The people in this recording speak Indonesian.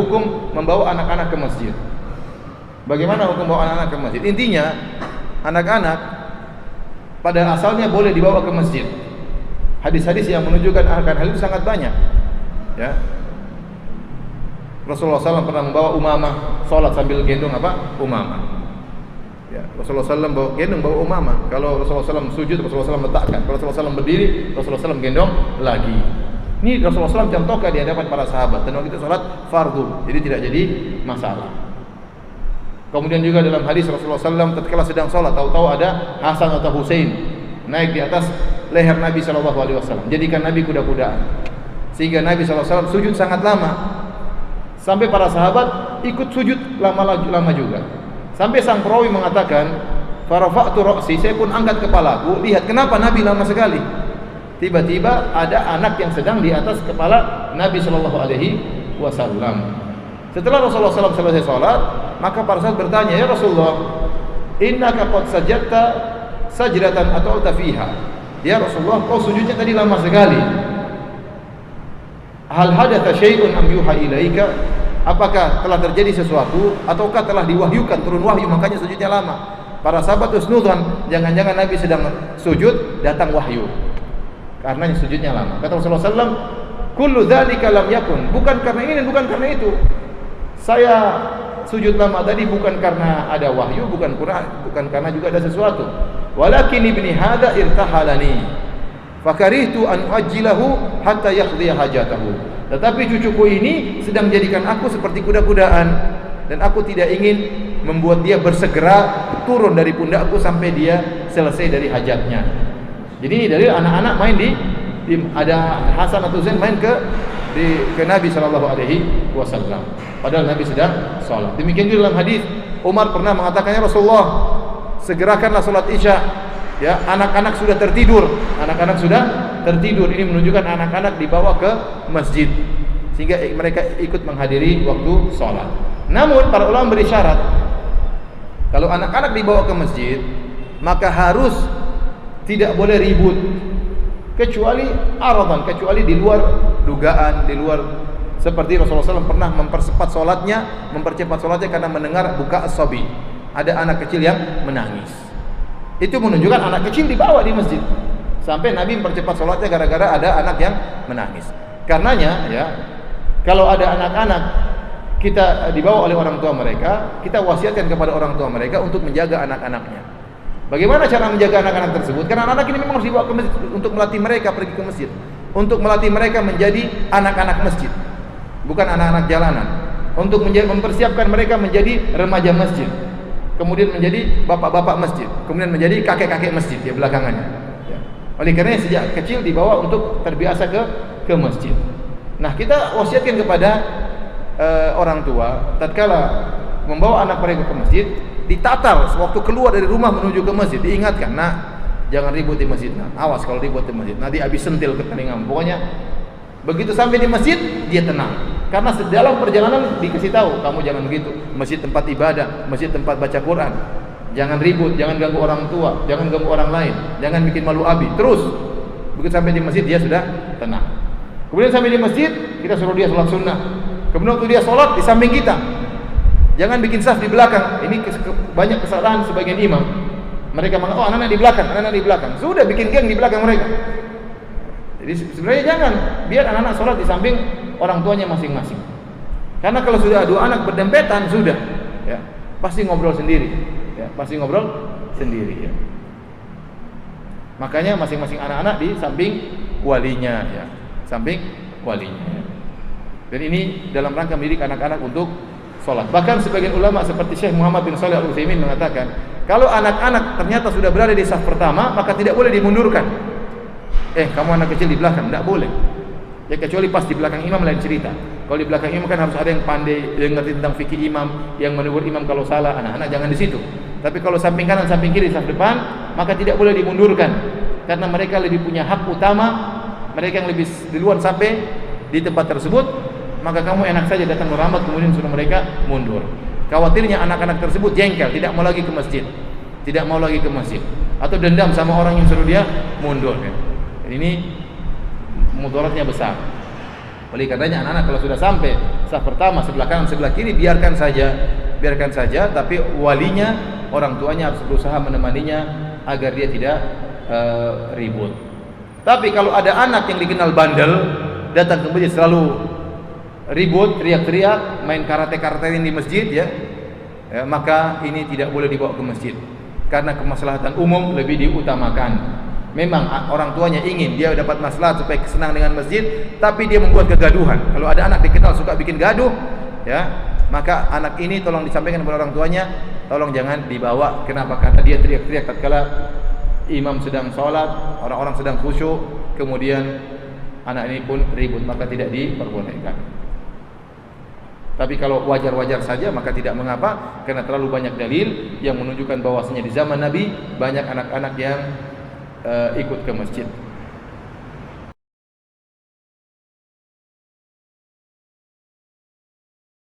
hukum membawa anak-anak ke masjid. Bagaimana hukum membawa anak-anak ke masjid? Intinya, anak-anak pada asalnya boleh dibawa ke masjid. Hadis-hadis yang menunjukkan akan hal itu sangat banyak. Ya. Rasulullah SAW pernah membawa Umamah sholat sambil gendong apa? Umamah. Ya, Rasulullah SAW bawa Umamah. Kalau Rasulullah SAW sujud, Rasulullah SAW letakkan. Kalau Rasulullah SAW berdiri, Rasulullah SAW gendong lagi. Ini Rasulullah SAW contohkan di hadapan para sahabat. Dan waktu itu sholat fardu, jadi tidak jadi masalah. Kemudian juga dalam hadis Rasulullah SAW tatkala sedang sholat, tahu-tahu ada Hasan atau Husain naik di atas leher Nabi SAW. Jadikan Nabi kuda-kudaan. Sehingga Nabi SAW sujud sangat lama. Sampai para sahabat ikut sujud lama juga. Sampai sang perawi mengatakan, "Farafa'tu ra'si," saya pun angkat kepalaku, lihat kenapa Nabi lama sekali. Tiba-tiba ada anak yang sedang di atas kepala Nabi SAW. Setelah Rasulullah SAW selesai sholat, maka para sahabat bertanya, "Ya Rasulullah, innaka qad sajadta sajdatan atawta fiha." Ya Rasulullah, kau sujudnya tadi lama sekali. Hal hadatha syai'un am yuha ilaika? Apakah telah terjadi sesuatu ataukah telah diwahyukan, turun wahyu makanya sujudnya lama? Para sahabat husnudzan, jangan-jangan Nabi sedang sujud, datang wahyu. Karena sujudnya lama. Kata Rasulullah SAW, "Kullu dzalika lam yakun." Bukan karena ini dan bukan karena itu. Saya sujud lama tadi bukan karena ada wahyu, bukan karena juga ada sesuatu. Walakin ibni hadza irtahalani. Fakarihtu an uajjilahu hatta yaqdiya hajatahu. Tetapi cucuku ini sedang menjadikan aku seperti kuda-kudaan dan aku tidak ingin membuat dia bersegera turun dari pundakku sampai dia selesai dari hajatnya. Jadi ini dari anak-anak main di ada Hasan atau Husain main ke Nabi SAW. Padahal Nabi sedang sholat. Demikian juga dalam hadis Umar pernah mengatakannya, Rasulullah, segerakanlah sholat Isya. Ya, anak-anak sudah tertidur. Anak-anak sudah tertidur. Ini menunjukkan anak-anak dibawa ke masjid sehingga mereka ikut menghadiri waktu sholat. Namun para ulama beri syarat, kalau anak-anak dibawa ke masjid, maka harus tidak boleh ribut, kecuali aradan, kecuali di luar dugaan, di luar seperti Rasulullah SAW pernah mempercepat sholatnya karena mendengar buka as-sabi, ada anak kecil yang menangis. Itu menunjukkan anak kecil dibawa di masjid. Sampai Nabi mempercepat sholatnya gara-gara ada anak yang menangis. Karenanya ya, kalau ada anak-anak kita dibawa oleh orang tua mereka, kita wasiatkan kepada orang tua mereka untuk menjaga anak-anaknya. Bagaimana cara menjaga anak-anak tersebut? Karena anak ini memang harus dibawa ke masjid untuk melatih mereka pergi ke masjid, untuk melatih mereka menjadi anak-anak masjid, bukan anak-anak jalanan. Untuk mempersiapkan mereka menjadi remaja masjid, kemudian menjadi bapak-bapak masjid, kemudian menjadi kakek-kakek masjid ya belakangannya. Ya. Oleh karena sejak kecil dibawa untuk terbiasa ke masjid. Nah, kita wasiatkan kepada orang tua tatkala membawa anak mereka ke masjid, ditatar waktu keluar dari rumah menuju ke masjid, diingatkan, "Nak, jangan ribut di masjid. Nah, awas kalau ribut di masjid. Nanti habis sentil ke telingamu." Pokoknya begitu sampai di masjid dia tenang. Karena dalam perjalanan dikasih tahu, kamu jangan begitu. Masjid tempat ibadah, masjid tempat baca Quran. Jangan ribut, jangan ganggu orang tua, jangan ganggu orang lain, jangan bikin malu abi. Terus begitu sampai di masjid dia sudah tenang. Kemudian sampai di masjid kita suruh dia sholat sunnah. Kemudian waktu dia sholat di samping kita, jangan bikin saf di belakang. Ini banyak kesalahan sebagian imam. Mereka mengatakan, "Oh, anak-anak di belakang, anak-anak di belakang." Sudah bikin geng di belakang mereka. Jadi sebenarnya jangan, biar anak-anak sholat di samping orang tuanya masing-masing. Karena kalau sudah dua anak berdempetan sudah, ya pasti ngobrol sendiri, ya pasti ngobrol sendiri. Ya. Makanya masing-masing anak-anak di samping walinya, ya samping walinya. Ya. Dan ini dalam rangka mendidik anak-anak untuk sholat. Bahkan sebagian ulama seperti Syekh Muhammad bin Shalih Al-Utsaimin mengatakan, kalau anak-anak ternyata sudah berada di saf pertama, maka tidak boleh dimundurkan. Kamu anak kecil di belakang, tidak boleh. Ya kecuali pas di belakang imam lain cerita. Kalau di belakang imam kan harus ada yang pandai, yang ngerti tentang fikih imam, yang menegur imam kalau salah. Anak-anak jangan di situ. Tapi kalau samping kanan, samping kiri, saf depan, maka tidak boleh dimundurkan. Karena mereka lebih punya hak utama, mereka yang lebih duluan sampai di tempat tersebut. Maka kamu enak saja datang merambat kemudian suruh mereka mundur. Khawatirnya anak-anak tersebut jengkel, tidak mau lagi ke masjid, tidak mau lagi ke masjid, atau dendam sama orang yang suruh dia mundur. Ya. Ini mudaratnya besar. Oleh karenanya anak-anak kalau sudah sampai saf pertama, sebelah kanan, sebelah kiri, biarkan saja, tapi walinya, orang tuanya harus berusaha menemaninya agar dia tidak ribut. Tapi kalau ada anak yang dikenal bandel, datang ke masjid selalu ribut, teriak-teriak, main karate-karate di masjid, ya, maka ini tidak boleh dibawa ke masjid, karena kemaslahatan umum lebih diutamakan. Memang orang tuanya ingin dia dapat maslahat supaya senang dengan masjid, tapi dia membuat kegaduhan. Kalau ada anak dikenal suka bikin gaduh, ya, maka anak ini tolong disampaikan kepada orang tuanya, tolong jangan dibawa. Kenapa? Karena dia teriak-teriak tatkala imam sedang sholat, orang-orang sedang khusyuk, kemudian anak ini pun ribut, maka tidak diperbolehkan. Tapi kalau wajar-wajar saja maka tidak mengapa, karena terlalu banyak dalil yang menunjukkan bahwasanya di zaman Nabi banyak anak-anak yang ikut ke masjid.